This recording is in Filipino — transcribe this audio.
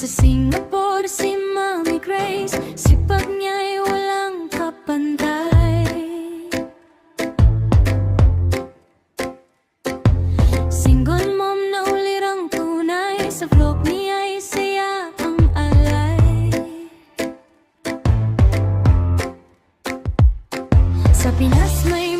Sa Singapore si Mami Grace, sipag niya'y walang kapantay. Single mom na ulirang tunay, sa vlog niya'y saya ang alay. Sa Pinas may